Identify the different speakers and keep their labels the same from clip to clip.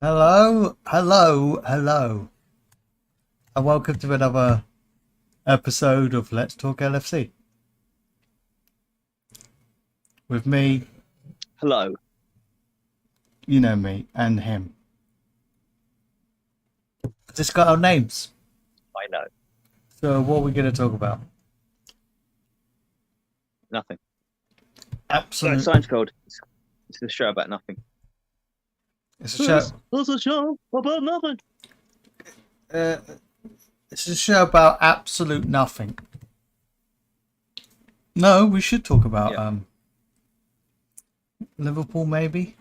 Speaker 1: Hello, hello, hello, and welcome to another episode of Let's Talk LFC with me,
Speaker 2: Hello.
Speaker 1: you know me, and him. Just got our names.
Speaker 2: I know.
Speaker 1: So, what are we going to talk about?
Speaker 2: Nothing.
Speaker 1: Absolute.
Speaker 2: Seinfeld. It's a show about nothing.
Speaker 1: It's a show.
Speaker 2: It's a show about nothing.
Speaker 1: Uh, it's a show about absolute nothing. No, we should talk about Liverpool maybe,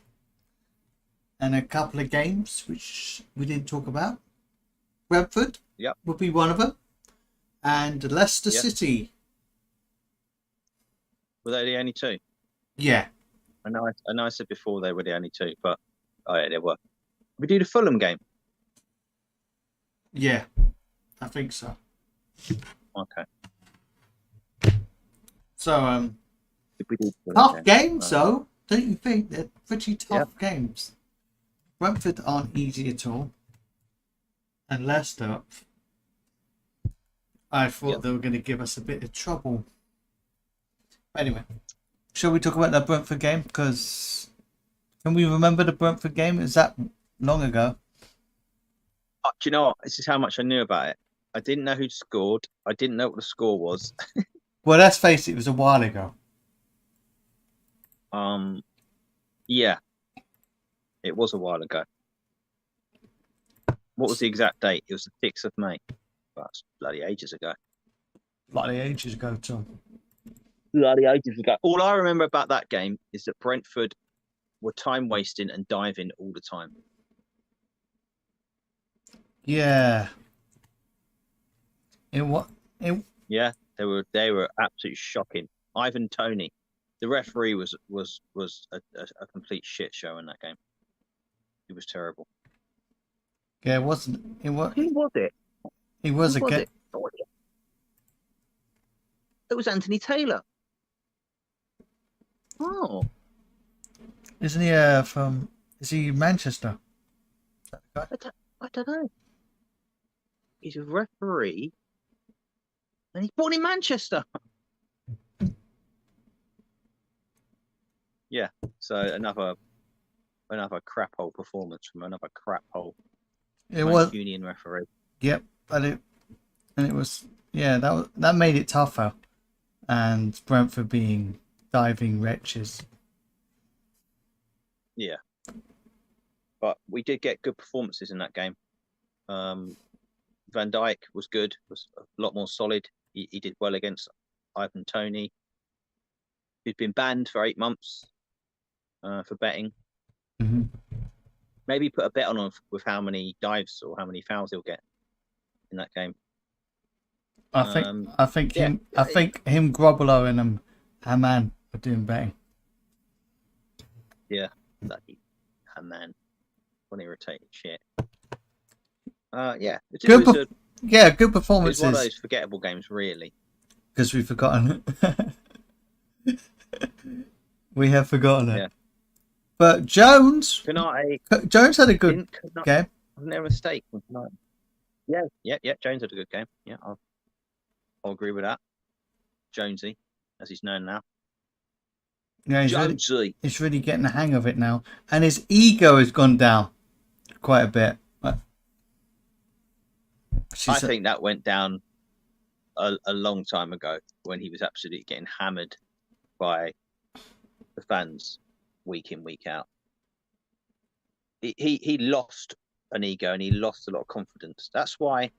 Speaker 1: and a couple of games which we didn't talk about. Brentford would be one of them, and Leicester City.
Speaker 2: Were they the only two?
Speaker 1: Yeah.
Speaker 2: I know I said before they were the only two, but oh yeah, they were. We do the Fulham game.
Speaker 1: Yeah, I think so.
Speaker 2: Okay.
Speaker 1: So,
Speaker 2: If we do the
Speaker 1: tough
Speaker 2: Fulham
Speaker 1: games though, don't you think? They're pretty tough
Speaker 2: Yeah.
Speaker 1: games. Brentford aren't easy at all. And Leicester, I thought they were going to give us a bit of trouble. Anyway, shall we talk about that Brentford game? Because can we remember the Brentford game? Is that long ago?
Speaker 2: Do you know what? This is how much I knew about it. I didn't know who scored. I didn't know what the score was.
Speaker 1: Well, let's face it, it was a while ago.
Speaker 2: Yeah, it was a while ago. What was the exact date? It was the 6th of May. That's bloody ages ago.
Speaker 1: Bloody ages ago, Tom.
Speaker 2: Bloody ages ago. All I remember about that game is that Brentford were time wasting and diving all the time.
Speaker 1: Yeah.
Speaker 2: Yeah, they were absolutely shocking. Ivan Toney, the referee was a complete shit show in that game. It was terrible.
Speaker 1: Yeah, it wasn't. It was.
Speaker 2: Who was it?
Speaker 1: It was
Speaker 2: Who
Speaker 1: a
Speaker 2: was
Speaker 1: game.
Speaker 2: it? It was Anthony Taylor. Oh,
Speaker 1: Isn't he from? Is he Manchester?
Speaker 2: I don't know. He's a referee, and he's born in Manchester. Yeah, so another crap hole performance from another crap hole
Speaker 1: It was.
Speaker 2: Union referee.
Speaker 1: Yep, and it was. Yeah, that made it tougher, and Brentford being diving wretches.
Speaker 2: Yeah, but we did get good performances in that game. Van Dijk was good, was a lot more solid. He did well against Ivan Toney, who's been banned for 8 months for betting.
Speaker 1: Mm-hmm.
Speaker 2: Maybe put a bet on with how many dives or how many fouls he'll get in that game.
Speaker 1: I think him, Grobbelo, and Haman are doing betting.
Speaker 2: Yeah, bloody Haman, what irritating shit. Yeah,
Speaker 1: good
Speaker 2: it
Speaker 1: performances.
Speaker 2: was one of those forgettable games, really.
Speaker 1: Because we've forgotten it. We have forgotten it.
Speaker 2: Yeah.
Speaker 1: But Jones had a good game.
Speaker 2: Wasn't there a mistake? Yeah. Jones had a good game. Yeah, I'll agree with that. Jonesy, as he's known now.
Speaker 1: Yeah, he's really getting the hang of it now, and his ego has gone down quite a bit.
Speaker 2: I think that went down a long time ago when he was absolutely getting hammered by the fans week in, week out. He lost an ego and he lost a lot of confidence. That's why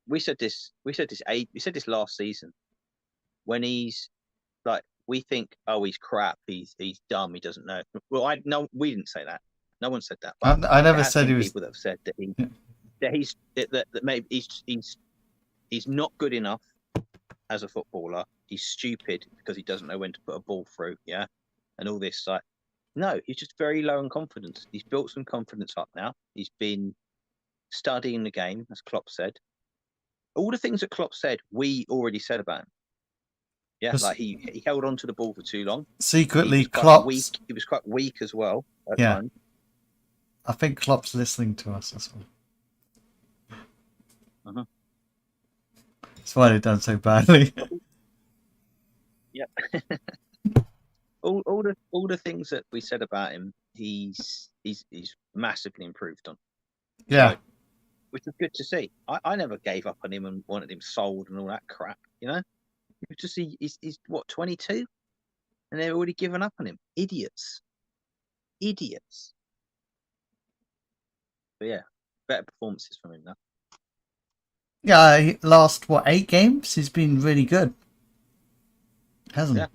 Speaker 2: we said this last season. When he's like, we think, oh, he's crap, he's dumb, he doesn't know. Well, we didn't say that. No one said that. But
Speaker 1: I never said he was.
Speaker 2: People that have said that maybe he's not good enough as a footballer. He's stupid because he doesn't know when to put a ball through. Yeah, and all this like. No, he's just very low in confidence. He's built some confidence up now. He's been studying the game, as Klopp said. All the things that Klopp said, we already said about him. Yeah, like he held on to the ball for too long.
Speaker 1: Secretly, Klopp.
Speaker 2: He was quite weak as well at
Speaker 1: Yeah.
Speaker 2: times.
Speaker 1: I think Klopp's listening to us as well.
Speaker 2: Uh-huh.
Speaker 1: That's why they've done so badly.
Speaker 2: Yep. all the things that we said about him, he's massively improved on.
Speaker 1: Yeah.
Speaker 2: So, which is good to see. I never gave up on him and wanted him sold and all that crap. You know, you just see he's what 22, and they've already given up on him. Idiots. But yeah, better performances from him now.
Speaker 1: Yeah, last, 8 games? He's been really good. Hasn't
Speaker 2: Yeah.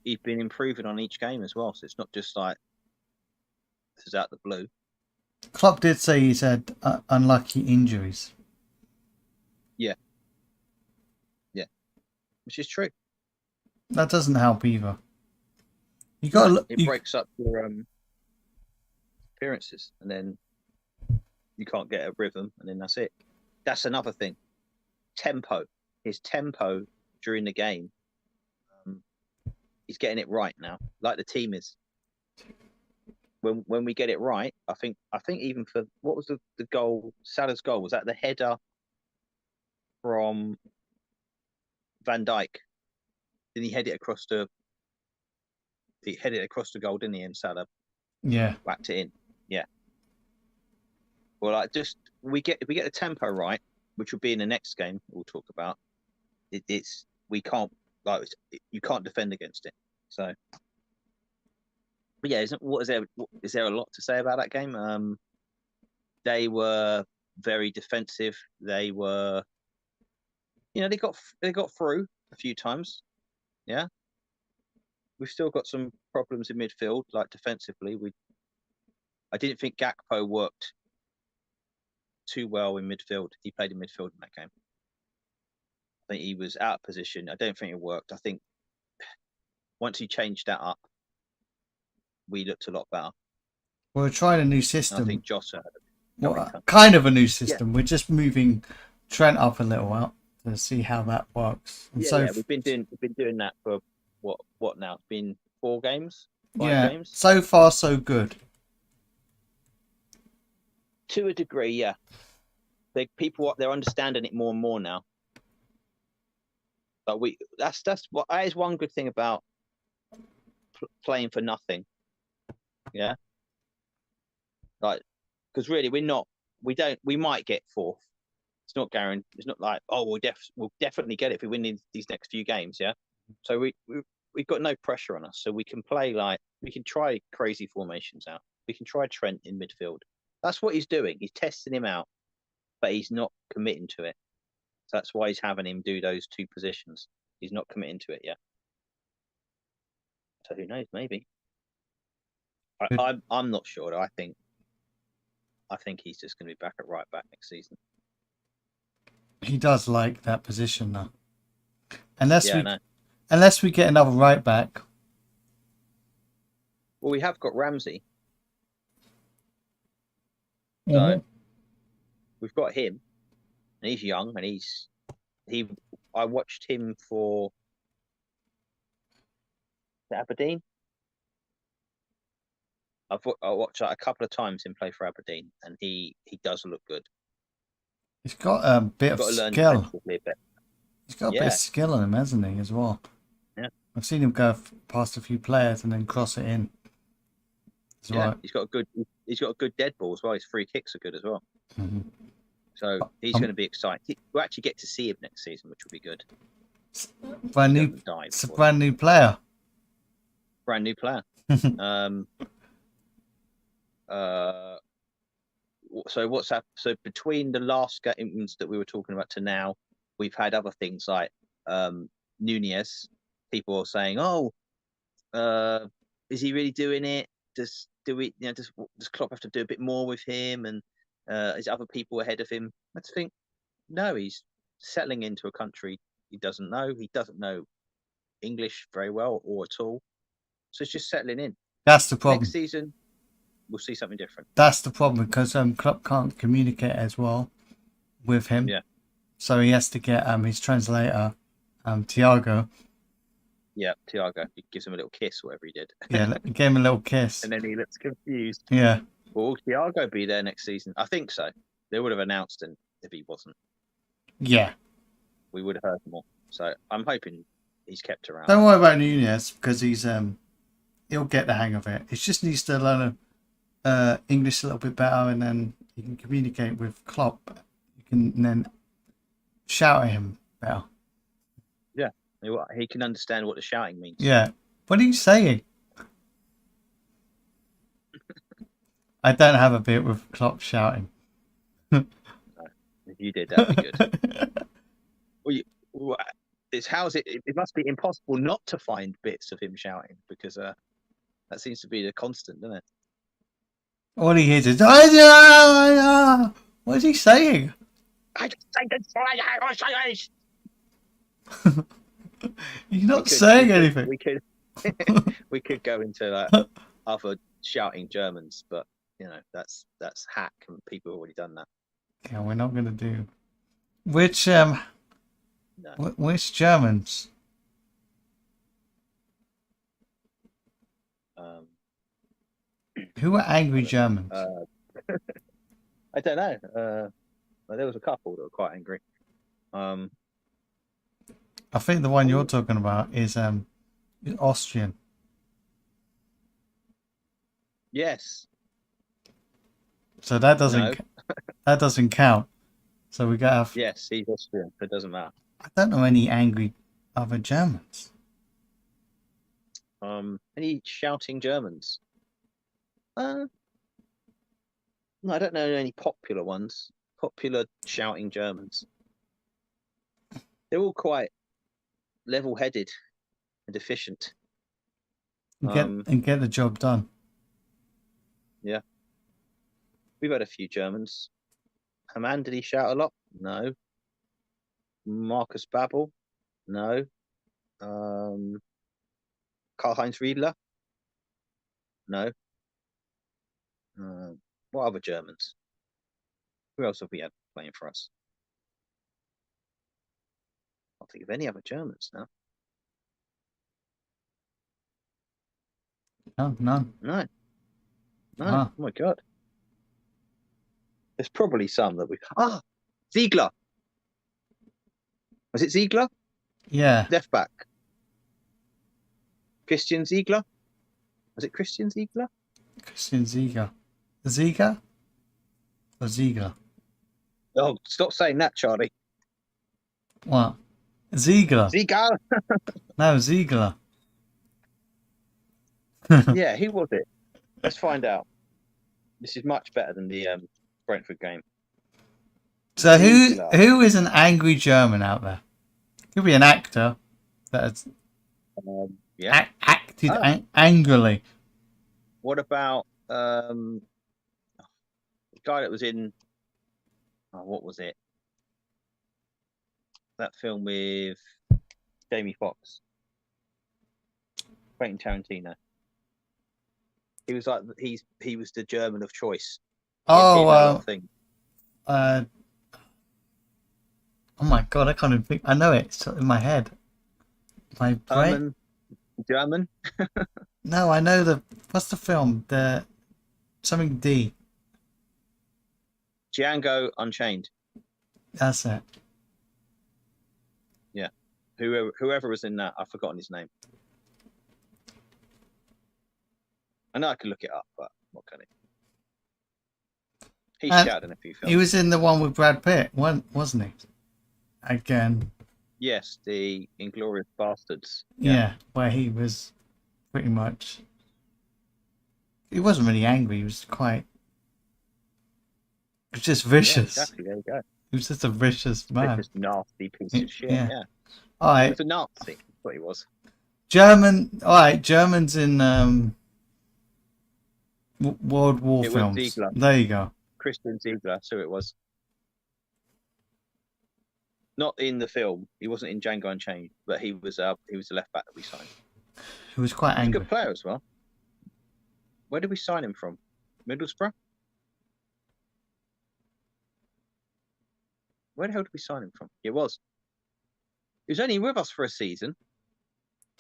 Speaker 2: He's been improving on each game as well, so it's not just like this is out the blue.
Speaker 1: he? Klopp did say he's had unlucky injuries.
Speaker 2: Yeah, which is true.
Speaker 1: That doesn't help either. You got
Speaker 2: It breaks up your appearances, and then you can't get a rhythm, and then that's it. That's another thing. Tempo. His tempo during the game. He's getting it right now, like the team is. When we get it right, I think even for what was the goal? Salah's goal, was that the header from Van Dijk? Didn't he head it across the? He headed it across the goal, didn't he? And Salah whacked it in. Yeah. Well, like just if we get the tempo right, which will be in the next game we'll talk about. It's we can't you can't defend against it. So, but yeah, is there a lot to say about that game? They were very defensive. They were, they got through a few times. Yeah, we've still got some problems in midfield, like defensively. I didn't think Gakpo worked too well in midfield. He played in midfield in that game. I think he was out of position. I don't think it worked. I think once he changed that up, we looked a lot better.
Speaker 1: We're trying a new system.
Speaker 2: And I think Jota had
Speaker 1: kind of a new system. Yeah. We're just moving Trent up a little out to see how that works. And
Speaker 2: we've been doing that for what now? It's been 4 games.
Speaker 1: 5
Speaker 2: games.
Speaker 1: So far so good.
Speaker 2: To a degree, yeah. They're understanding it more and more now. But that is one good thing about playing for nothing. Yeah. Like, because really we might get 4th. It's not guaranteed. It's not like, we'll definitely get it if we win these next few games. Yeah. So we've got no pressure on us, so we can play we can try crazy formations out. We can try Trent in midfield. That's what he's doing. He's testing him out, but he's not committing to it. So that's why he's having him do those 2 positions. He's not committing to it yet. So who knows? Maybe. I'm not sure. I think he's just going to be back at right back next season.
Speaker 1: He does like that position now. Unless we get another right back.
Speaker 2: Well, we have got Ramsey. So we've got him, and he's young, and I watched him for Aberdeen. I watched a couple of times him play for Aberdeen, and he does look good.
Speaker 1: He's got a bit of skill. He's got a bit of skill in him, hasn't he, as well?
Speaker 2: Yeah.
Speaker 1: I've seen him go past a few players and then cross it in.
Speaker 2: Well. He's got a good dead ball as well. His free kicks are good as well.
Speaker 1: Mm-hmm.
Speaker 2: So he's going to be exciting. We'll actually get to see him next season, which will be good.
Speaker 1: It's a brand new player.
Speaker 2: Brand new player. So what's happened? So between the last games that we were talking about to now, we've had other things like Nunez. People are saying, is he really doing it? Does Klopp have to do a bit more with him? And is other people ahead of him? I think no. He's settling into a country he doesn't know. He doesn't know English very well or at all. So it's just settling in.
Speaker 1: That's the problem.
Speaker 2: Next season, we'll see something different.
Speaker 1: That's the problem because Klopp can't communicate as well with him.
Speaker 2: Yeah.
Speaker 1: So he has to get his translator, Thiago.
Speaker 2: Yeah, Thiago. He gives him a little kiss, whatever he did,
Speaker 1: Yeah, gave him a little kiss.
Speaker 2: and then he looks confused.
Speaker 1: Yeah.
Speaker 2: Will Thiago be there next season? I think so. They would have announced him if he wasn't.
Speaker 1: Yeah.
Speaker 2: We would have heard more. So I'm hoping he's kept around.
Speaker 1: Don't worry about Nunez because he'll get the hang of it. He just needs to learn English a little bit better, and then he can communicate with Klopp. You can then shout at him better.
Speaker 2: Yeah, he can understand what the shouting means.
Speaker 1: Yeah. What are you saying? I don't have a bit with Klopp shouting.
Speaker 2: No, if you did, that'd be good. It must be impossible not to find bits of him shouting because that seems to be the constant, doesn't it?
Speaker 1: All he hears is, what is he saying? He's not saying anything.
Speaker 2: We could go into other shouting Germans, but that's hack, and people have already done that.
Speaker 1: Yeah, we're not going to do. Which
Speaker 2: No.
Speaker 1: which Germans? Who are angry Germans?
Speaker 2: I don't know. There was a couple that were quite angry.
Speaker 1: I think the one you're talking about is Austrian.
Speaker 2: Yes.
Speaker 1: So that doesn't count. So we got to have.
Speaker 2: Yes, he's Austrian. It doesn't matter.
Speaker 1: I don't know any angry other Germans.
Speaker 2: Any shouting Germans? No, I don't know any popular ones. Popular shouting Germans. They're all quite level-headed and efficient.
Speaker 1: And get the job done.
Speaker 2: Yeah. We've had a few Germans. Hamann, did he shout a lot? No. Marcus Babbel? No. Karl-Heinz Riedler? No. What other Germans? Who else have we had playing for us? I can't think of any other Germans now.
Speaker 1: No, none.
Speaker 2: No.
Speaker 1: Ah.
Speaker 2: Oh my God. There's probably some that we. Ziegler. Was it Ziegler?
Speaker 1: Yeah.
Speaker 2: Left back. Christian Ziegler. Was it Christian Ziegler?
Speaker 1: Christian Ziegler. Ziegler? Or Ziegler?
Speaker 2: Oh, stop saying that, Charlie.
Speaker 1: What? Ziegler?
Speaker 2: Ziegler.
Speaker 1: No, Ziegler.
Speaker 2: Yeah, who was it? Let's find out. This is much better than the Brentford game.
Speaker 1: So
Speaker 2: Ziegler.
Speaker 1: who is an angry German out there? Could be an actor that has acted angrily.
Speaker 2: What about the guy that was in? What was it? That film with Jamie Foxx, Quentin Tarantino. He was like he was the German of choice.
Speaker 1: Oh my God, I can't even think. I know it. It's in my head. My brain.
Speaker 2: German.
Speaker 1: No, I know what's the film? The something D.
Speaker 2: Django Unchained.
Speaker 1: That's it.
Speaker 2: Yeah. Whoever was in that, I've forgotten his name. I know I can look it up, but what can it? He's shouted in a few films.
Speaker 1: He was in the one with Brad Pitt, wasn't he? Again.
Speaker 2: Yes, the Inglourious Bastards.
Speaker 1: Yeah, where he was pretty much. He wasn't really angry. He was quite. He was just vicious.
Speaker 2: Yeah, exactly. There you go.
Speaker 1: He was just a vicious man.
Speaker 2: Vicious, nasty piece of shit. Yeah.
Speaker 1: All right.
Speaker 2: He was a Nazi. That's what he was.
Speaker 1: German. All right. Germans in World War films.
Speaker 2: Ziegler.
Speaker 1: There you go.
Speaker 2: Christian Ziegler. That's who it was. Not in the film. He wasn't in Django Unchained, but he was the left back that we signed.
Speaker 1: He was quite angry.
Speaker 2: He's a good player as well. Where did we sign him from? Middlesbrough? Where the hell did we sign him from? It was. He was only with us for a season.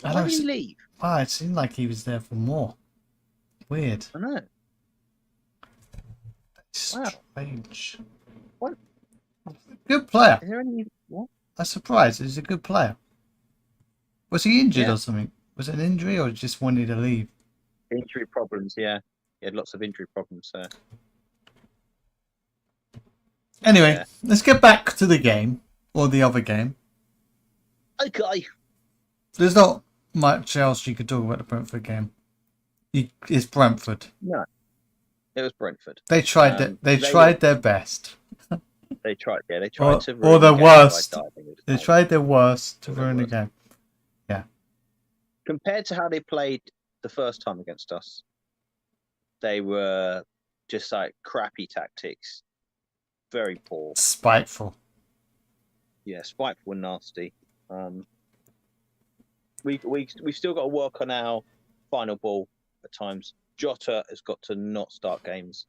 Speaker 1: I
Speaker 2: Why
Speaker 1: don't.
Speaker 2: did he leave?
Speaker 1: It seemed like he was there for more. Weird.
Speaker 2: I know. Wow.
Speaker 1: Strange.
Speaker 2: What?
Speaker 1: Good player.
Speaker 2: Is there any? What?
Speaker 1: I'm surprised. He's a good player. Was he injured
Speaker 2: Yeah.
Speaker 1: or something? Was it an injury or just wanted to leave?
Speaker 2: Injury problems. Yeah. He had lots of injury problems.
Speaker 1: Anyway,
Speaker 2: Yeah.
Speaker 1: let's get back to the game or the other game.
Speaker 2: Okay.
Speaker 1: There's not much else you could talk about the Brentford game. It's Brentford.
Speaker 2: No, it was Brentford.
Speaker 1: They tried they tried their best.
Speaker 2: They tried. Yeah, they tried to
Speaker 1: Or
Speaker 2: ruin
Speaker 1: their
Speaker 2: the game
Speaker 1: worst.
Speaker 2: by diving into
Speaker 1: They
Speaker 2: goal.
Speaker 1: tried their worst to
Speaker 2: Or their
Speaker 1: ruin the
Speaker 2: worst.
Speaker 1: game.
Speaker 2: Compared to how they played the first time against us, they were just like crappy tactics, very poor.
Speaker 1: Spiteful.
Speaker 2: Yeah, spiteful and nasty. We've still got to work on our final ball at times. Jota has got to not start games.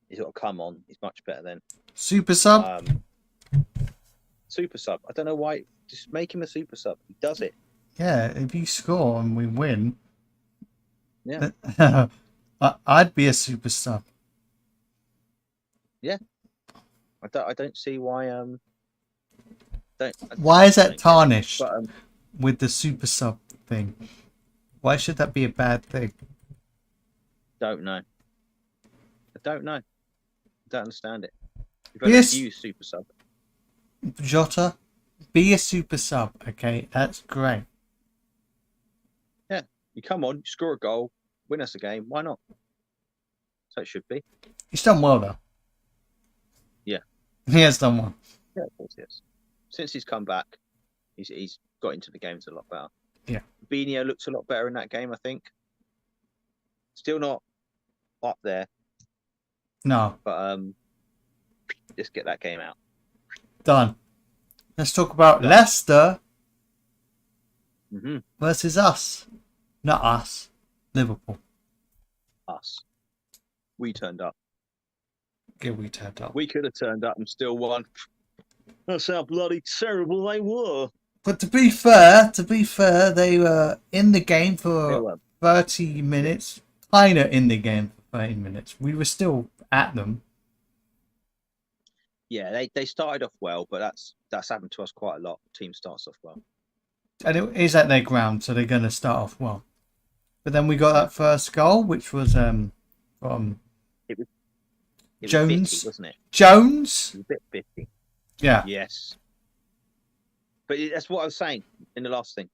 Speaker 2: He's got to come on. He's much better then.
Speaker 1: Super sub?
Speaker 2: Super sub. I don't know why. Just make him a super sub. He does it.
Speaker 1: Yeah, if you score and we win,
Speaker 2: Yeah.
Speaker 1: I'd be a super sub.
Speaker 2: Yeah. I don't see why.
Speaker 1: Why is that tarnished
Speaker 2: But,
Speaker 1: with the super sub thing? Why should that be a bad thing?
Speaker 2: don't know. I don't know. I don't understand it.
Speaker 1: Yes.
Speaker 2: Use super sub.
Speaker 1: Jota, be a super sub, okay? That's great.
Speaker 2: Yeah. You come on, you score a goal, win us a game. Why not? So it should be.
Speaker 1: He's done well, though.
Speaker 2: Yeah.
Speaker 1: He has done well.
Speaker 2: Yeah, of course he has. Since he's come back, he's got into the games a lot better.
Speaker 1: Yeah.
Speaker 2: Fabinho looks a lot better in that game, I think. Still not up there,
Speaker 1: No,
Speaker 2: but just get that game out.
Speaker 1: done. Let's talk about Leicester
Speaker 2: Mm-hmm.
Speaker 1: versus us. Not us. Liverpool.
Speaker 2: Us. We turned up.
Speaker 1: Yeah, we turned up.
Speaker 2: We could have turned up and still won. That's how bloody terrible they were.
Speaker 1: But to be fair, they were in the game
Speaker 2: They
Speaker 1: for
Speaker 2: were.
Speaker 1: 30 minutes. Kinda in the game for 30 minutes. We were still at them.
Speaker 2: Yeah, they started off well, but that's happened to us quite a lot. The team starts off well.
Speaker 1: And it is at their ground, so they're going to start off well. But then we got that first goal, which was from
Speaker 2: It was
Speaker 1: Jones.
Speaker 2: bitty, wasn't it?
Speaker 1: Jones?
Speaker 2: It was a bit bitty.
Speaker 1: Yeah.
Speaker 2: Yes. But that's what I was saying in the last thing.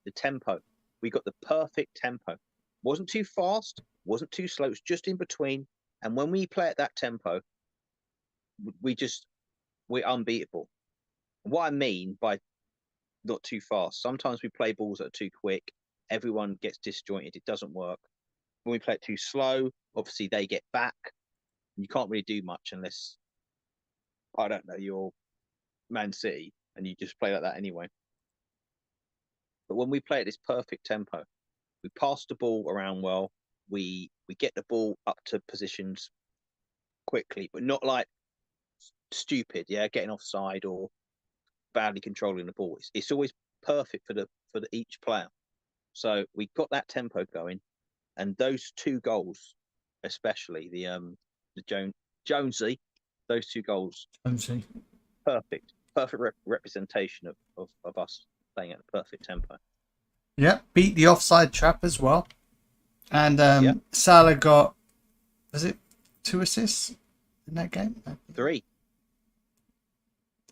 Speaker 2: The tempo. We got the perfect tempo. Wasn't too fast, wasn't too slow. It was just in between. And when we play at that tempo, we're unbeatable. What I mean by not too fast, sometimes we play balls that are too quick. Everyone gets disjointed. It doesn't work. When we play it too slow, obviously they get back. You can't really do much unless, I don't know, you're Man City and you just play like that anyway. But when we play at this perfect tempo, we pass the ball around well. We get the ball up to positions quickly, but not like stupid, getting offside or badly controlling the ball. It's always perfect for each player. So we got that tempo going, and those two goals, especially the Jonesy, those two goals, perfect representation of us playing at the perfect tempo.
Speaker 1: Yeah, beat the offside trap as well. And Salah got, was it 2 assists in that game?
Speaker 2: 3.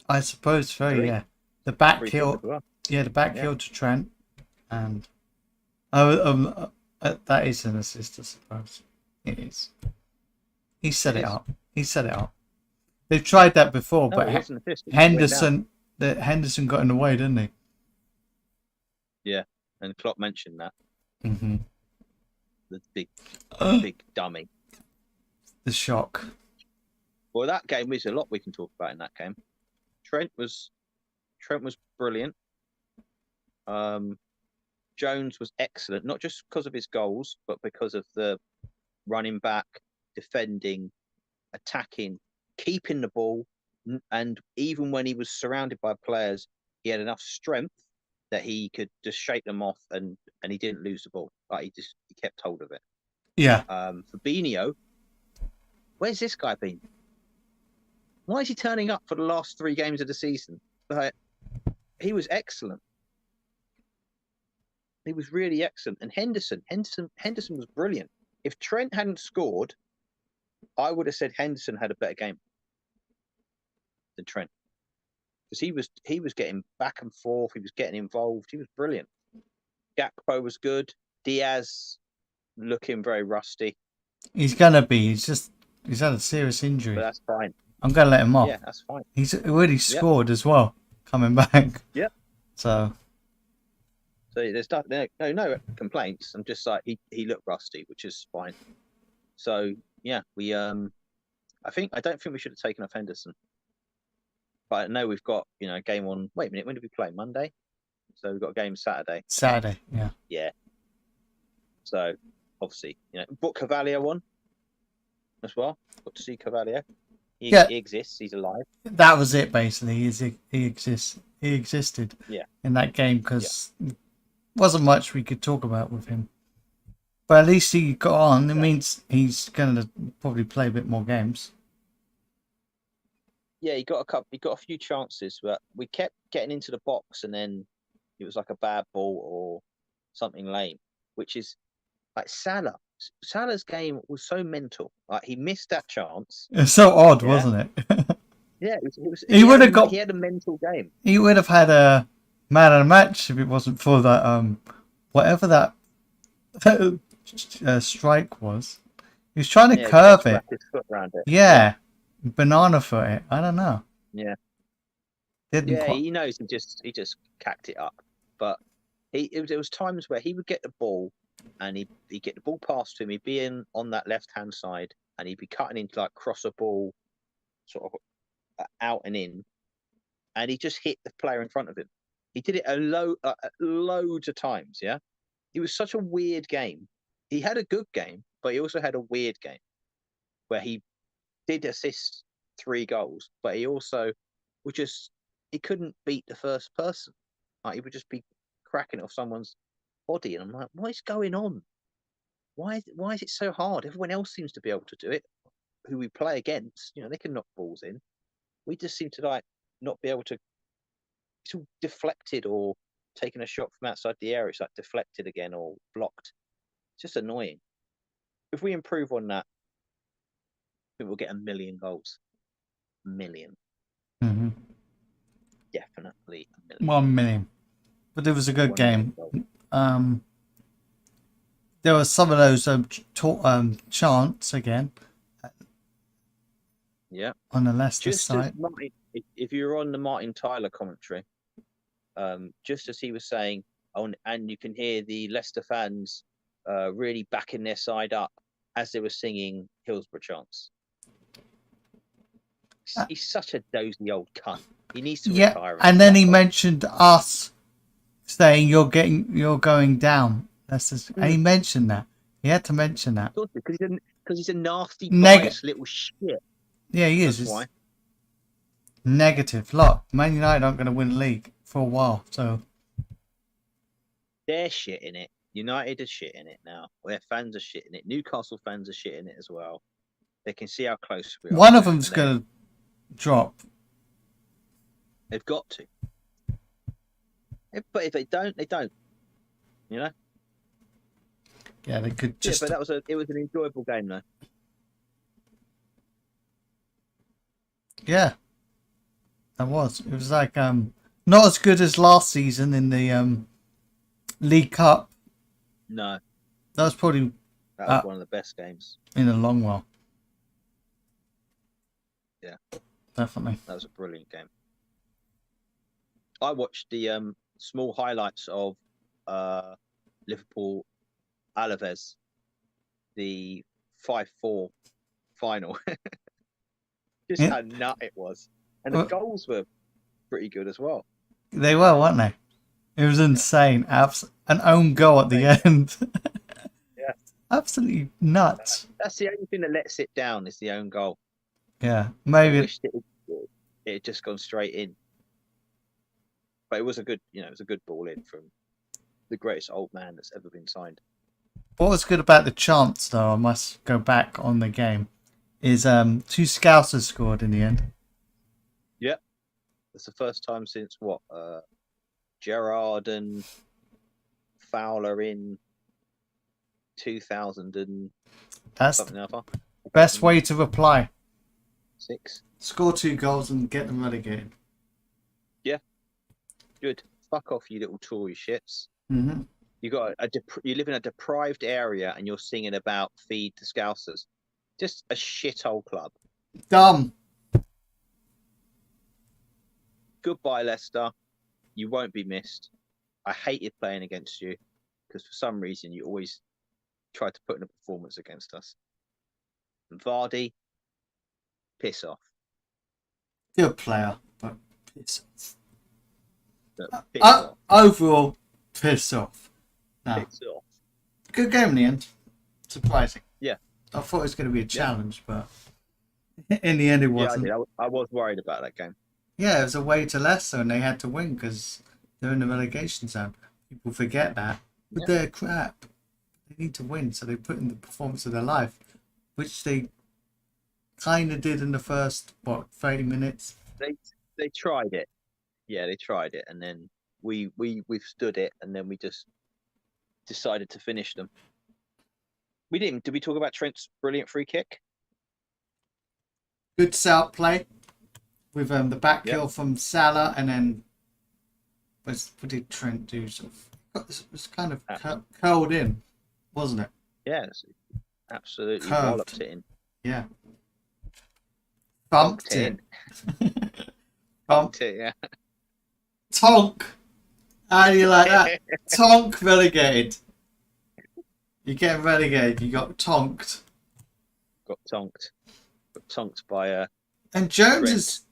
Speaker 1: I suppose 3, yeah. The back heel,
Speaker 2: well.
Speaker 1: the back heel to Trent, and that is an assist, I suppose. It is. He set it up. They've tried that before, but Henderson got in the way, didn't he?
Speaker 2: Yeah, and Klopp mentioned that.
Speaker 1: Mm-hmm.
Speaker 2: The big dummy.
Speaker 1: The shock.
Speaker 2: Well, that game is a lot we can talk about in that game. Trent was brilliant. Jones was excellent, not just because of his goals, but because of the running back, defending, attacking, keeping the ball, and even when he was surrounded by players, he had enough strength that he could just shake them off and he didn't lose the ball. Like he kept hold of it.
Speaker 1: Yeah.
Speaker 2: Fabinho, where's this guy been? Why is he turning up for the last 3 games of the season? Like, he was excellent. He was really excellent. And Henderson was brilliant. If Trent hadn't scored, I would have said Henderson had a better game than Trent, because he was getting back and forth. He was getting involved. He was brilliant. Gakpo was good. Diaz looking very rusty.
Speaker 1: He's gonna be. He's had a serious injury.
Speaker 2: But that's fine.
Speaker 1: I'm gonna let him off.
Speaker 2: Yeah, that's fine.
Speaker 1: He's already scored as well, coming back.
Speaker 2: Yep.
Speaker 1: So
Speaker 2: there's no complaints. I'm just like he looked rusty, which is fine. So yeah, we I don't think we should have taken off Henderson. But I know we've got a game on. Wait a minute, when did we play? Monday. So we've got a game Saturday.
Speaker 1: yeah.
Speaker 2: Yeah. So obviously, book Cavalier on as well. Got to see Cavalier. He exists. He's alive.
Speaker 1: That was it, basically. He exists. He existed.
Speaker 2: Yeah.
Speaker 1: In that game, because wasn't much we could talk about with him. But at least he got on. It means he's going to probably play a bit more games.
Speaker 2: Yeah, he got a few chances, but we kept getting into the box, and then it was like a bad ball or something lame, which is like Salah. Salah's game was so mental. Like, he missed that chance.
Speaker 1: It's so odd, wasn't it?
Speaker 2: Yeah, it was.
Speaker 1: He would have got.
Speaker 2: He had a mental game.
Speaker 1: He would have had a man of the match if it wasn't for that whatever that strike was. He was trying to curve it.
Speaker 2: His foot around it.
Speaker 1: Yeah, banana foot it. I don't know.
Speaker 2: Yeah.
Speaker 1: Didn't
Speaker 2: he knows. He just cacked it up. But there was times where he would get the ball, and he'd get the ball passed to him. He'd be on that left hand side, and he'd be cutting into like cross a ball, sort of out and in, and he just hit the player in front of him. He did it loads of times. Yeah, it was such a weird game. He had a good game, but he also had a weird game where he did assist 3 goals, but he also he couldn't beat the first person. Like, he would just be cracking off someone's body, and I'm like, what is going on? Why is it so hard? Everyone else seems to be able to do it. Who we play against, they can knock balls in. We just seem to not be able to. It's all deflected or taking a shot from outside the area. It's like deflected again or blocked. It's just annoying. If we improve on that, I think we'll get 1 million goals. 1 million.
Speaker 1: Mm-hmm.
Speaker 2: Definitely 1 million.
Speaker 1: 1 million. But it was a good game. There were some of those chants again.
Speaker 2: Yeah.
Speaker 1: On the Leicester side.
Speaker 2: If you were on the Martin Tyler commentary, just as he was saying, and you can hear the Leicester fans really backing their side up as they were singing Hillsborough chants. He's such a dozy old cunt. He needs to retire.
Speaker 1: And then he mentioned us saying you're going down. And he mentioned that. He had to mention that.
Speaker 2: Because he's a nasty, biased little shit.
Speaker 1: Yeah, he is.
Speaker 2: That's why.
Speaker 1: Negative. Look, Man United aren't going to win the league for a while, so
Speaker 2: they're shit in it. United are shit in it now. Their fans are shit in it. Newcastle fans are shit in it as well. They can see how close we are.
Speaker 1: One of them's going to drop.
Speaker 2: They've got to. But if they don't, they don't.
Speaker 1: Yeah, they could just.
Speaker 2: Yeah, but it was an enjoyable game, though.
Speaker 1: Yeah, that was. It was like not as good as last season in the League Cup.
Speaker 2: No,
Speaker 1: that was probably
Speaker 2: one of the best games
Speaker 1: in a long while.
Speaker 2: Yeah,
Speaker 1: definitely.
Speaker 2: That was a brilliant game. I watched the small highlights of Liverpool Alaves, the 5-4 final. Just how nut it was. And the goals were pretty good as well.
Speaker 1: They were, weren't they? It was insane. An own goal at the end.
Speaker 2: Yeah.
Speaker 1: Absolutely nuts.
Speaker 2: That's the only thing that lets it down, is the own goal.
Speaker 1: Yeah, maybe.
Speaker 2: I wished it had just gone straight in. But it was a good, it was a good ball in from the greatest old man that's ever been signed.
Speaker 1: What was good about the chance, though, I must go back on the game, is two Scousers scored in the end.
Speaker 2: Yeah, it's the first time since what? Gerrard and Fowler in 2000 and
Speaker 1: That's
Speaker 2: something
Speaker 1: the
Speaker 2: other.
Speaker 1: best way to reply.
Speaker 2: 6.
Speaker 1: Score 2 goals and get them relegated.
Speaker 2: Yeah, good. Fuck off, you little Tory shits.
Speaker 1: Mm-hmm.
Speaker 2: You live in a deprived area and you're singing about feed the Scousers. Just a shithole club.
Speaker 1: Dumb.
Speaker 2: Goodbye, Leicester. You won't be missed. I hated playing against you because for some reason you always try to put in a performance against us. And Vardy, piss off.
Speaker 1: Good player, but piss off.
Speaker 2: Piss off.
Speaker 1: Overall, piss off. No.
Speaker 2: Piss off.
Speaker 1: Good game in the end. Surprising.
Speaker 2: Yeah.
Speaker 1: I thought it was going to be a challenge, but in the end it wasn't.
Speaker 2: Yeah, I was worried about that game.
Speaker 1: Yeah, it was away to Leicester and they had to win because they're in the relegation zone. People forget that. But they're crap. They need to win, so they put in the performance of their life, which they kind of did in the first, 30 minutes?
Speaker 2: They tried it. Yeah, they tried it. And then we've stood it, and then we just decided to finish them. We didn't. Did we talk about Trent's brilliant free kick?
Speaker 1: Good set play with the back heel from Salah, and then what did Trent do? It was kind of curled in, wasn't it?
Speaker 2: Yes, absolutely.
Speaker 1: Curved.
Speaker 2: Walloped it in.
Speaker 1: Yeah. Bumped it.
Speaker 2: Bumped it, yeah.
Speaker 1: Tonk. How do you like that? Tonk relegated. You get relegated. You got tonked.
Speaker 2: Got tonked. Got tonked by
Speaker 1: And Jones's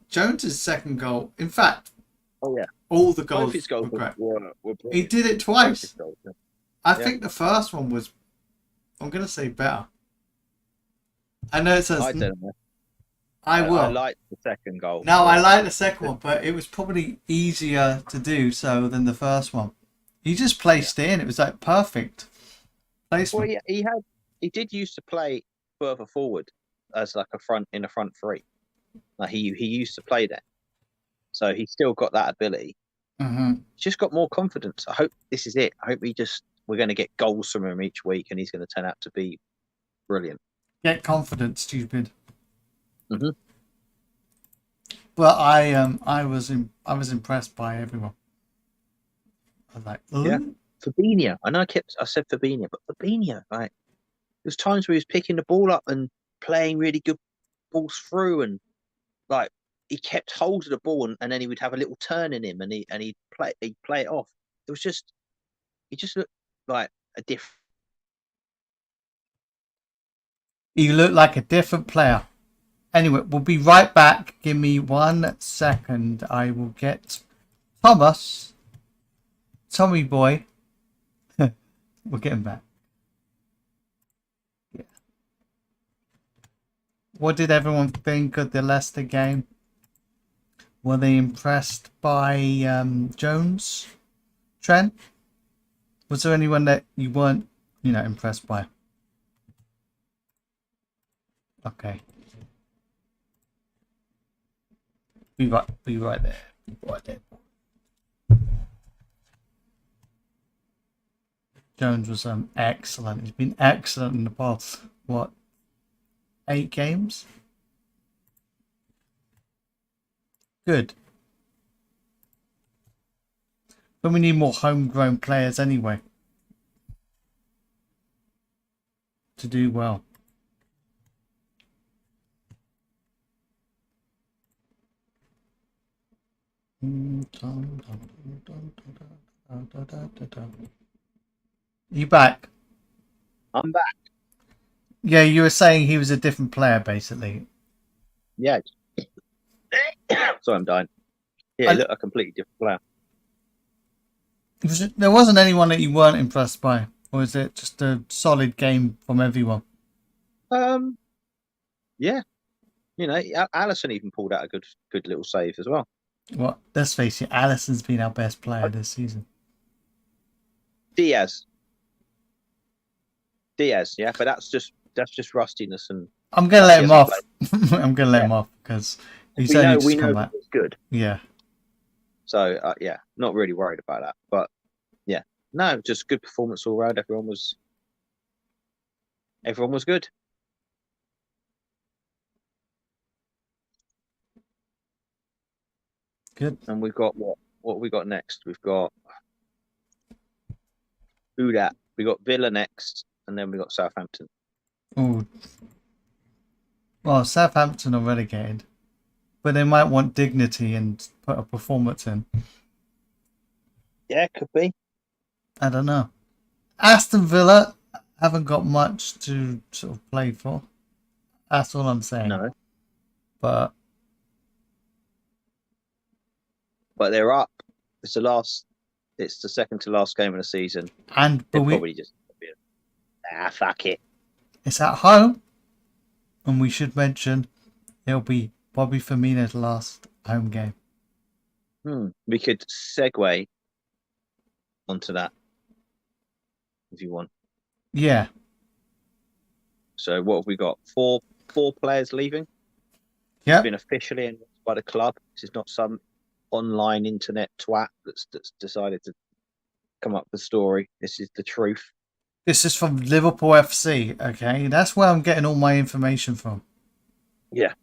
Speaker 1: second goal. In fact, all the goals,
Speaker 2: both his goals
Speaker 1: were great.
Speaker 2: Were
Speaker 1: He did it twice.
Speaker 2: goals, yeah.
Speaker 1: I think the first one was, I'm going to say better. I know it says.
Speaker 2: I don't know.
Speaker 1: I will.
Speaker 2: I liked the second goal.
Speaker 1: No, I like the second one, but it was probably easier to do so than the first one. He just placed it in. It was like perfect placement.
Speaker 2: Well, he did used to play further forward as like a front three. Like he used to play there, so he's still got that ability.
Speaker 1: Mm-hmm.
Speaker 2: He's just got more confidence. I hope this is it. I hope we're going to get goals from him each week, and he's going to turn out to be brilliant.
Speaker 1: Get confidence, stupid.
Speaker 2: Mm-hmm.
Speaker 1: But I was impressed by everyone. I was like, ooh.
Speaker 2: Yeah, Fabinho. I know I said Fabinho, but Fabinho, like, there's times where he was picking the ball up and playing really good balls through, and like he kept hold of the ball, and then he would have a little turn in him, and he'd play it off. It was just he just looked like a different.
Speaker 1: You look like a different player. Anyway, we'll be right back. Give me 1 second. I will get Tommy boy. We'll get him back. Yeah. What did everyone think of the Leicester game? Were they impressed by Jones? Trent? Was there anyone that you weren't, impressed by? Okay. Be right there. Right there. Jones was excellent. He's been excellent in the past 8 games? Good. But we need more homegrown players anyway to do well. You back?
Speaker 2: I'm back.
Speaker 1: Yeah, you were saying he was a different player, basically.
Speaker 2: Yeah. Sorry, I'm dying. Yeah, he looked a completely different player.
Speaker 1: There wasn't anyone that you weren't impressed by, or is it just a solid game from everyone?
Speaker 2: Yeah. Allison even pulled out a good little save as well.
Speaker 1: What? Let's face it, Alisson's been our best player this season.
Speaker 2: Diaz, yeah, but that's just rustiness and
Speaker 1: I'm gonna
Speaker 2: fact
Speaker 1: let
Speaker 2: he
Speaker 1: him
Speaker 2: hasn't played.
Speaker 1: off. I'm gonna let
Speaker 2: Yeah,
Speaker 1: him off because he's
Speaker 2: we
Speaker 1: only
Speaker 2: know
Speaker 1: just come back.
Speaker 2: he's good,
Speaker 1: Yeah,
Speaker 2: so yeah, not really worried about that. But yeah, no, just good performance all round. Everyone was good.
Speaker 1: good.
Speaker 2: And we've got what we got next? We've got who that? We got Villa next, and then we got Southampton.
Speaker 1: Oh, well, Southampton are relegated, but they might want dignity and put a performance in.
Speaker 2: Yeah, could be.
Speaker 1: I don't know. Aston Villa haven't got much to sort of play for. That's all I'm saying.
Speaker 2: No,
Speaker 1: But
Speaker 2: but they're up. It's the last. It's the second to last game of the season. They're probably just fuck it.
Speaker 1: it's at home, and we should mention it'll be Bobby Firmino's last home game.
Speaker 2: We could segue onto that if you want.
Speaker 1: Yeah,
Speaker 2: So what have we got? Four players leaving. It's
Speaker 1: yep.
Speaker 2: been officially announced by the club. This is not some online internet twat that's decided to come up with the story. This is the truth.
Speaker 1: This is from Liverpool FC. Okay, that's where I'm getting all my information from.
Speaker 2: Yeah.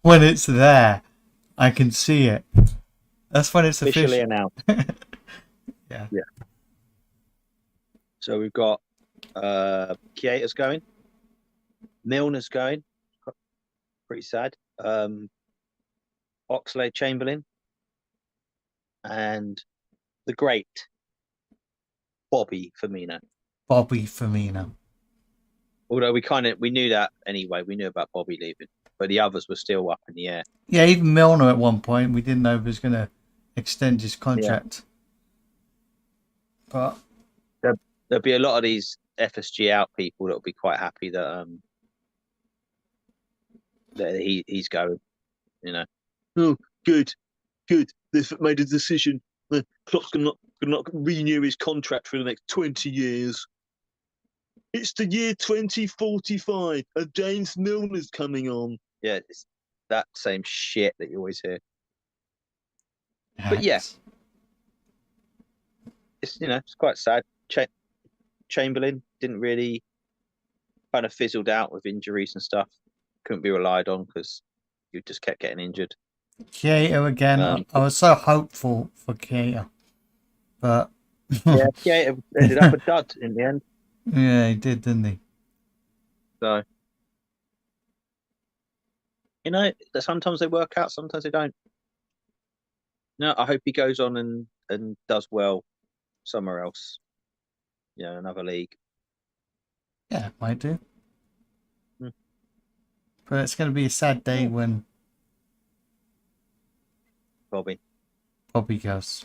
Speaker 1: When it's there, I can see it. That's when it's
Speaker 2: Officially
Speaker 1: official.
Speaker 2: announced.
Speaker 1: Yeah.
Speaker 2: Yeah. So we've got Keita's going. Milner's going. Pretty sad. Oxlade-Chamberlain. And the great Bobby Firmino.
Speaker 1: Bobby Firmino.
Speaker 2: Although we knew that anyway. We knew about Bobby leaving, but the others were still up in the air.
Speaker 1: Yeah, even Milner at one point, we didn't know if he was going to extend his contract. Yeah. But
Speaker 2: there'll be a lot of these FSG out people that'll be quite happy that he's going. You know. Oh, good. They've made a decision. The Klopp's gonna not renew his contract for the next 20 years. It's the year 2045, and James Milner's coming on. Yeah, it's that same shit that you always hear. But yeah, it's quite sad. Chamberlain didn't really kind of fizzled out with injuries and stuff. Couldn't be relied on because you just kept getting injured.
Speaker 1: Keita again. I was so hopeful for Keita, but
Speaker 2: yeah, Keita ended up a dud in the end.
Speaker 1: Yeah, he did, didn't he?
Speaker 2: So sometimes they work out, sometimes they don't. No, I hope he goes on and does well somewhere else. Another league.
Speaker 1: Yeah, might do. But it's going to be a sad day when
Speaker 2: Bobby
Speaker 1: goes.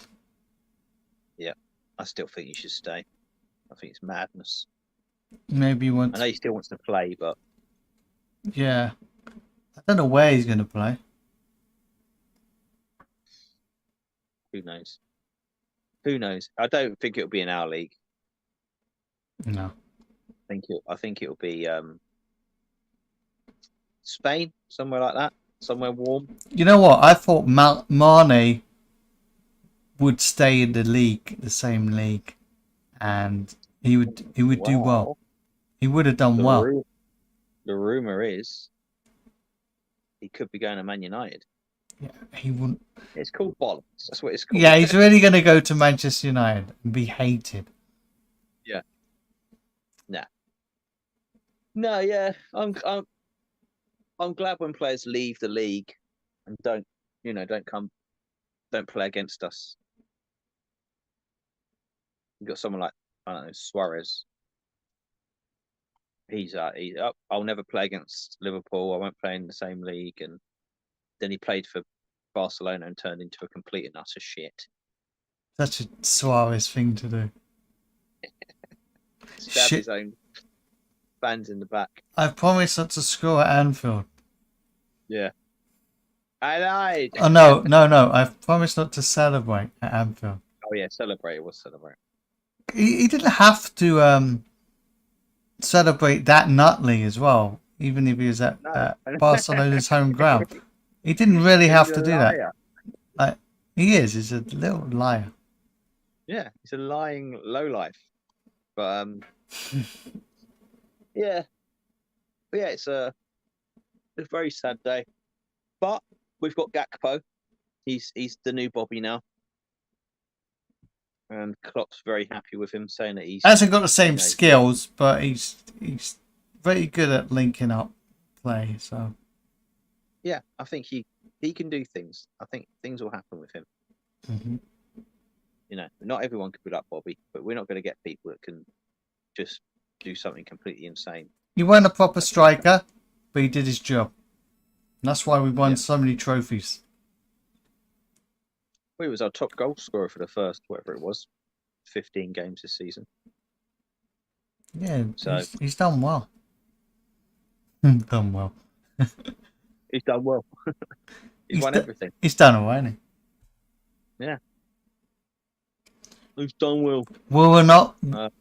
Speaker 2: Yeah, I still think he should stay. I think it's madness.
Speaker 1: Maybe he wants.
Speaker 2: I know he still wants to play, but
Speaker 1: yeah, I don't know where he's going to play.
Speaker 2: Who knows? I don't think it'll be in our league.
Speaker 1: No.
Speaker 2: I think it'll be Spain, somewhere like that, somewhere warm.
Speaker 1: You know what? I thought Mane would stay in the same league, and he would do well. He would have done well.
Speaker 2: The rumor is he could be going to Man United.
Speaker 1: Yeah, he wouldn't.
Speaker 2: It's called bollocks. That's what it's called.
Speaker 1: Yeah, he's really going to go to Manchester United and be hated.
Speaker 2: Yeah. Nah. No, yeah. I'm glad when players leave the league and don't play against us. You've got someone like, I don't know, Suarez. He's up. I'll never play against Liverpool. I won't play in the same league. And then he played for Barcelona and turned into a complete and utter shit.
Speaker 1: Such a Suarez thing to do.
Speaker 2: Stab his own fans in the back.
Speaker 1: I promised not to score at Anfield.
Speaker 2: Yeah. I lied.
Speaker 1: Oh no, no, no! I've promised not to celebrate at Anfield.
Speaker 2: Oh yeah, celebrate. It was celebrate.
Speaker 1: He didn't have to celebrate that nutly as well, even if he was at
Speaker 2: No,
Speaker 1: Barcelona's home ground. He didn't really
Speaker 2: he's
Speaker 1: have
Speaker 2: a
Speaker 1: to do that.
Speaker 2: liar.
Speaker 1: Like he is. He's a little liar.
Speaker 2: Yeah, he's a lying lowlife. But yeah, but yeah, it's a very sad day. But we've got Gakpo. He's the new Bobby now, and Klopp's very happy with him, saying that he's
Speaker 1: Hasn't got the same
Speaker 2: you know,
Speaker 1: skills, but he's very good at linking up play. So
Speaker 2: yeah, I think he can do things. I think things will happen with him. You know, not everyone can be like Bobby, but we're not going to get people that can just do something completely insane.
Speaker 1: he weren't a proper striker, but he did his job. And that's why we won so many trophies.
Speaker 2: Well, he was our top goal scorer for the first, whatever it was, 15 games this season.
Speaker 1: Yeah,
Speaker 2: So
Speaker 1: he's done well. Done well.
Speaker 2: he's done well. he's won everything.
Speaker 1: He's done all right, hasn't
Speaker 2: he? Yeah. He's done well.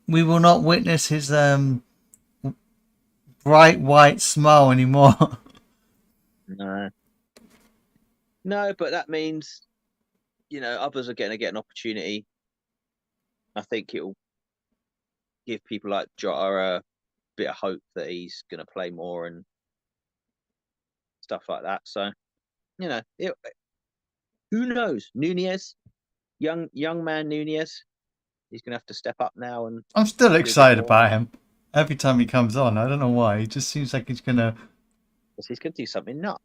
Speaker 1: We will not witness his bright white smile anymore.
Speaker 2: No, but that means, you know, others are going to get an opportunity. I think it'll give people like Jota a bit of hope that he's going to play more and stuff like that. So, you know, who knows? Nunez, young man Nunez, he's going to have to step up now. And
Speaker 1: I'm still excited about him. Every time he comes on, I don't know why. He just seems like he's going to...
Speaker 2: He's going to do something not.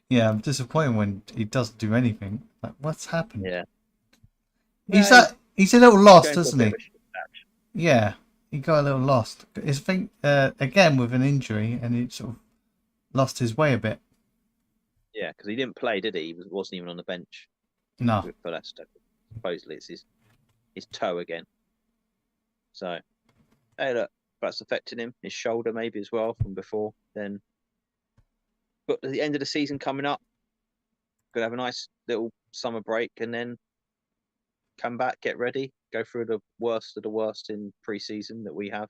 Speaker 1: Yeah, I'm disappointed when he doesn't do anything. Like, what's happened?
Speaker 2: Yeah.
Speaker 1: He's a little lost, isn't he? Yeah, he got a little lost. I think, again, with an injury, and he sort of lost his way a bit.
Speaker 2: Yeah, because he didn't play, did he? He wasn't even on the bench.
Speaker 1: No.
Speaker 2: For Leicester. Supposedly it's his toe again. So, hey, look, that's affecting him. His shoulder maybe as well from before. Then, but at the end of the season coming up, gonna have a nice little summer break and then come back, get ready, go through the worst of the worst in pre-season that we have.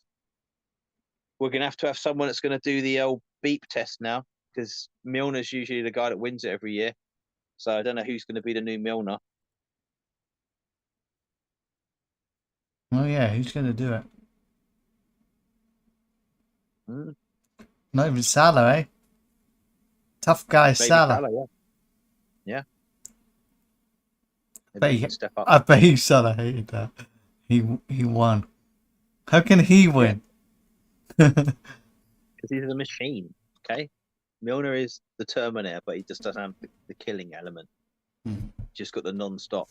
Speaker 2: We're gonna have to have someone that's gonna do the old beep test now because Milner's usually the guy that wins it every year. So I don't know who's going to be the new Milner.
Speaker 1: Oh yeah, who's going to do it? Not even Salah, eh? Tough guy,
Speaker 2: Maybe
Speaker 1: Salah.
Speaker 2: Yeah.
Speaker 1: Step up. I bet Salah hated that. He won. How can he win?
Speaker 2: Because he's a machine. Okay, Milner is the Terminator, but he just doesn't have the killing element. Just got the non-stop.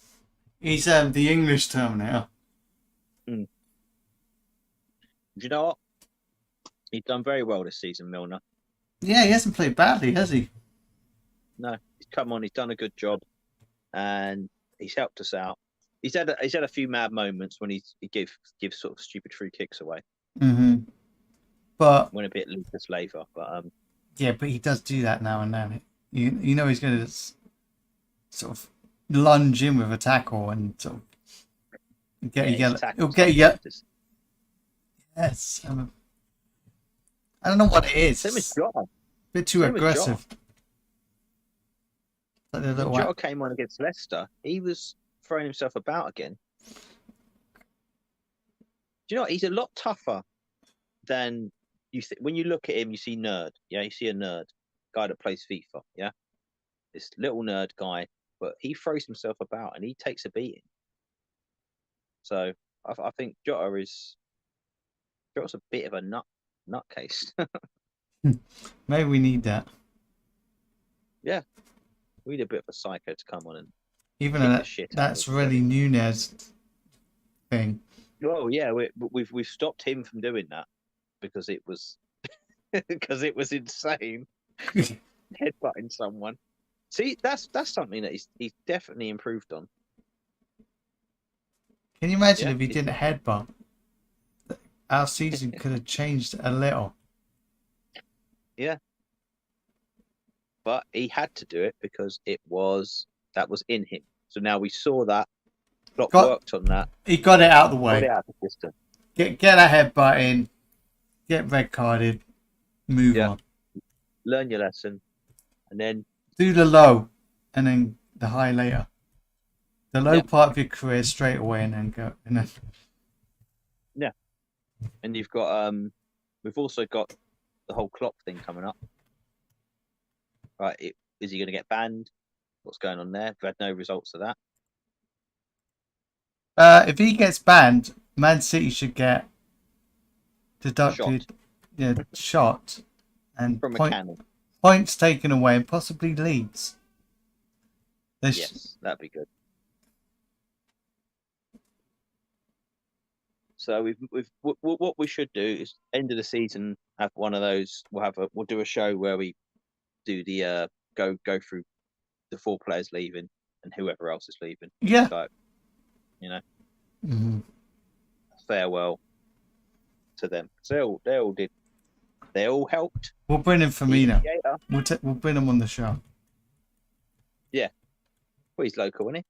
Speaker 1: He's the English Terminator.
Speaker 2: Do you know what? He's done very well this season, Milner.
Speaker 1: Yeah, he hasn't played badly, has he?
Speaker 2: No, he's come on. He's done a good job, and he's helped us out. He's had a few mad moments when he gives sort of stupid free kicks away.
Speaker 1: But
Speaker 2: went a bit Lucas Leiva, but
Speaker 1: yeah, but he does do that now and then. You know he's going to sort of lunge in with a tackle and sort of get a yellow. He'll get a yellow. Yes. I don't know what it is.
Speaker 2: Same as Jota.
Speaker 1: A bit too aggressive.
Speaker 2: Like when Jota came on against Leicester, he was throwing himself about again. Do you know what? He's a lot tougher than you think. When you look at him, you see nerd. Yeah, you see a nerd guy that plays FIFA. Yeah, this little nerd guy, but he throws himself about and he takes a beating. So I think Jota's a bit of a nutcase.
Speaker 1: Maybe we need that.
Speaker 2: Yeah, we need a bit of a psycho to come on and
Speaker 1: even that's really Nunez thing.
Speaker 2: Oh yeah, we've stopped him from doing that because it was insane. Headbutting someone. See, that's something that he's definitely improved on.
Speaker 1: Can you imagine if he didn't headbutt? Our season could have changed a little.
Speaker 2: Yeah. but he had to do it because that was in him. So now we saw that. Klopp worked on that.
Speaker 1: He got it out of the way.
Speaker 2: Got it out of the system.
Speaker 1: Get a headbutt in. Get red carded. Move on.
Speaker 2: Learn your lesson, and then
Speaker 1: do the low, and then the high later. The low part of your career straight away, and then go. And then...
Speaker 2: Yeah, and you've got we've also got the whole Klopp thing coming up. Right, is he going to get banned? What's going on there? We've had no results of that.
Speaker 1: If he gets banned, Man City should get deducted, shot, and
Speaker 2: from a cannon.
Speaker 1: Points taken away, and possibly Leeds.
Speaker 2: Yes, that'd be good. So what we should do is end of the season have one of those. We'll do a show where we do the go through the 4 players leaving and whoever else is leaving.
Speaker 1: Yeah.
Speaker 2: So, farewell to them. So they all did. They all helped.
Speaker 1: We'll bring in Firmino. We'll bring him on the show.
Speaker 2: Yeah. Well, he's local, isn't he?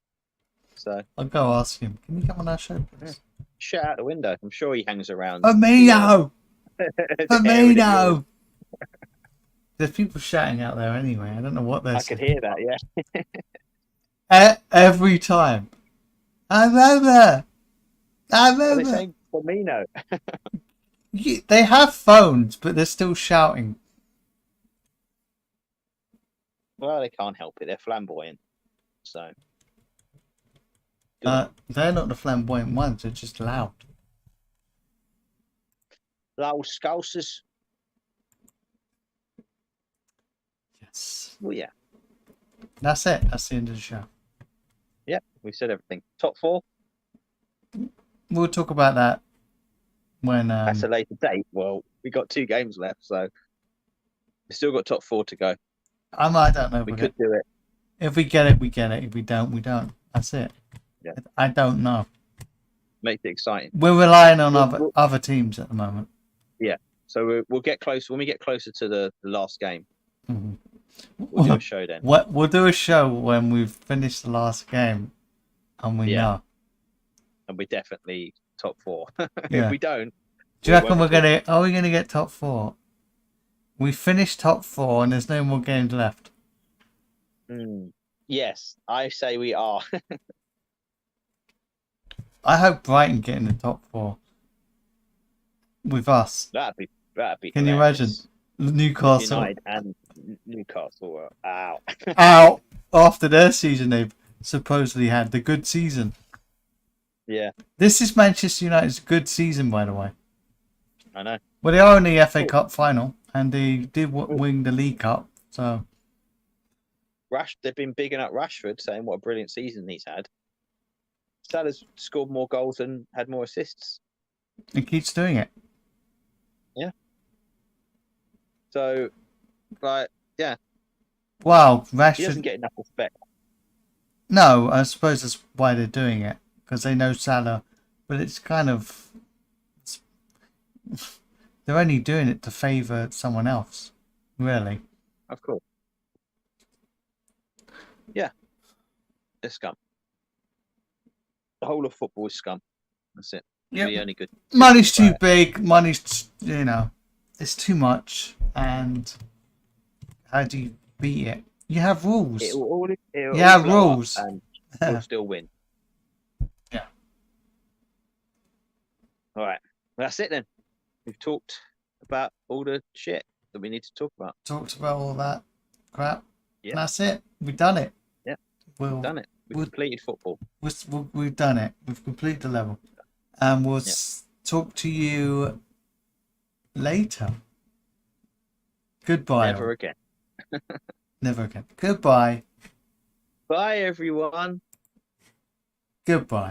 Speaker 2: So
Speaker 1: I'll go ask him. Can you come on our show, please?
Speaker 2: Shout out the window. I'm sure he hangs around.
Speaker 1: Firmino! Firmino! There's people shouting out there anyway. I don't know what they're saying.
Speaker 2: I could hear that, yeah.
Speaker 1: Every time. I remember.
Speaker 2: Are they saying Firmino?
Speaker 1: They have phones, but they're still shouting.
Speaker 2: Well, they can't help it. They're flamboyant. So.
Speaker 1: They're not the flamboyant ones. They're just loud.
Speaker 2: Loud scousers.
Speaker 1: Yes.
Speaker 2: Well, yeah.
Speaker 1: That's it. That's the end of the show.
Speaker 2: Yep, we said everything. Top 4.
Speaker 1: We'll talk about that when.
Speaker 2: That's a later date. Well, we got 2 games left, so we still got top 4 to go.
Speaker 1: I don't know.
Speaker 2: We could do it.
Speaker 1: If we get it, we get it. If we don't, we don't. That's it.
Speaker 2: Yeah.
Speaker 1: I don't know.
Speaker 2: Makes it exciting.
Speaker 1: We're relying on other teams at the moment.
Speaker 2: Yeah. So we'll get close when we get closer to the last game.
Speaker 1: Mm-hmm.
Speaker 2: We'll do a show then.
Speaker 1: We'll do a show when we've finished the last game, and we know.
Speaker 2: And we're definitely top 4.
Speaker 1: Yeah.
Speaker 2: If we don't,
Speaker 1: do you reckon are we gonna get top 4? We finished top 4, and there's no more games left.
Speaker 2: Yes, I say we are.
Speaker 1: I hope Brighton get in the top 4 with us.
Speaker 2: That'd be.
Speaker 1: Can you imagine? Newcastle.
Speaker 2: United and Newcastle are out.
Speaker 1: Out after their season they've supposedly had the good season.
Speaker 2: Yeah.
Speaker 1: This is Manchester United's good season, by the way.
Speaker 2: I know.
Speaker 1: Well, they are in the FA Cup final, and they did win the League Cup. So,
Speaker 2: They've been bigging up Rashford, saying what a brilliant season he's had. Salah's scored more goals and had more assists.
Speaker 1: He keeps doing it.
Speaker 2: Yeah. So, yeah.
Speaker 1: Wow,
Speaker 2: He
Speaker 1: Rashford
Speaker 2: doesn't get enough respect.
Speaker 1: No, I suppose that's why they're doing it, because they know Salah, but it's kind of they're only doing it to favour someone else, really.
Speaker 2: Of course. Yeah. They're scum. The whole of football is scum. That's it.
Speaker 1: Yeah.
Speaker 2: The only good.
Speaker 1: Money's too big. Money's, it's too much. And how do you beat it? You have rules.
Speaker 2: It'll
Speaker 1: You have rules.
Speaker 2: And we'll still win.
Speaker 1: Yeah.
Speaker 2: All right. Well, that's it then. We've talked about all the shit that we need to talk about.
Speaker 1: Talked about all that crap.
Speaker 2: Yeah.
Speaker 1: And that's it. We've done it.
Speaker 2: Yeah.
Speaker 1: We've
Speaker 2: done it. We've completed football.
Speaker 1: We've done it. We've completed the level. And we'll talk to you later. Goodbye.
Speaker 2: Never again.
Speaker 1: Never again. Goodbye.
Speaker 2: Bye, everyone.
Speaker 1: Goodbye.